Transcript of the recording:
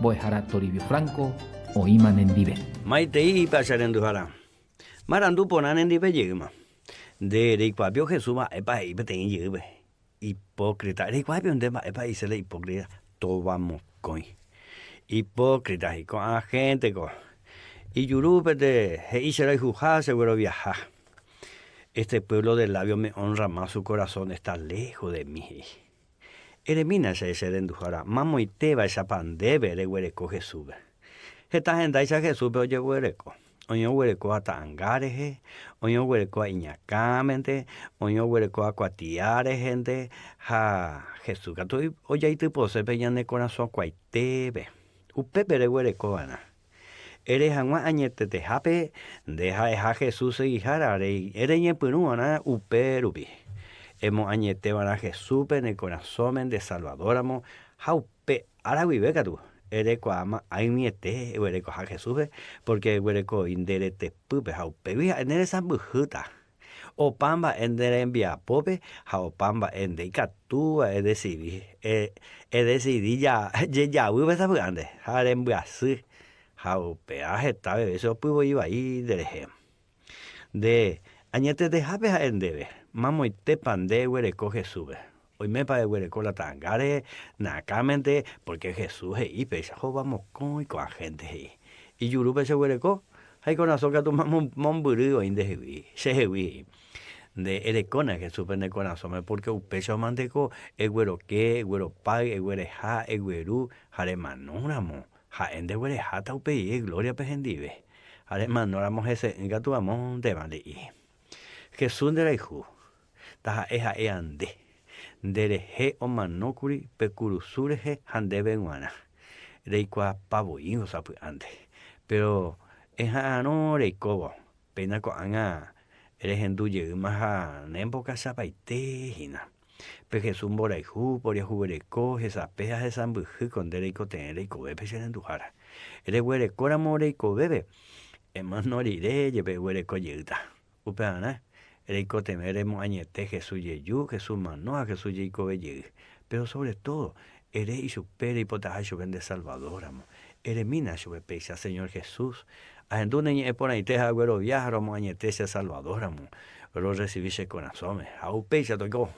Boejara Toribio Franco, Oiman en Dive. Maitei Pacharenduhara. Marandu ponan en Dive Yigma. De Requapio Jesuma Epa Ibetain Yibe. Hipócrita. Requapio en Dema Epa y se le hipócrita. Tobamos coin. Hipócrita y con a gente con. Y Yurupe de Heisera y Jujá seguro viajar. Este pueblo del labio me honra más, su corazón está lejos de mí. Eremina se serendujara, mamo y teba esa pandebe de huereco Jesús. Esta gente dice Jesús, pero oye huereco. Oño huereco a tangareje, oño huereco a iñacamente, oño huereco a cuatiare gente. Ja, Jesús, que tú oye y te pose peñan de corazón cuaitebe. Upepe de huereco ana. Eres agua añete te jape, deja Jesús y jarare, eres ñepuruana uperupi. Hemos añete van a Jesús en el corazón de Salvador, jaupe, ahora vive que tú. Eres cuama, hay miete, eres coja Jesús, porque eres co inderete pupe, jaupe, vía en esa bujuta. O pamba en de envía pope, jau pamba en de catúa, es decir, ya vive esa grande, jaren así. Jau peaje tabe eso pudo iba ahí de añete de jabe en debe mamo y te pande huereco Jesús hoy me pa huereco la tangare nacamente porque Jesús y pesa vamos con gente y yurupe ese huereco hay con azúcar tu mamo monburido inde se hewi de erecona Jesús en el corazón porque un peso manteco el güero que el güero pague el güereja el güeru jare manóramo ja en de huele hata upe gloria pejendive. Además no éramos ese en gato amón de mali. Jesús de la hijo. Taja eja ande. Dereje o manocuri pecurusureje hande benguana. Reikua pavo hijo sapu ande. Pero eja no reikobo. Pena ko anga. Eres en duye maja nemboca sapaite hina. Pe Jesús boraihu, por yahubereco, esa peja de San Buju, con derecho tener y cobe pesen en dujara. Eres huerecora more y cobebe. Emas no iré, lleve huereco yelta. Upeana, ereco temeremos añete Jesús yeyu, Jesús manoa, Jesús y cobe yel. Pero sobre todo, eres y supere y potaja chuben de Salvador, amo. Eres mina chube peisa, Señor Jesús. Ajendune y por ahí teja güero viajar, amo añete ese Salvador, amo. Pero recibirse corazón, au peisa tocó.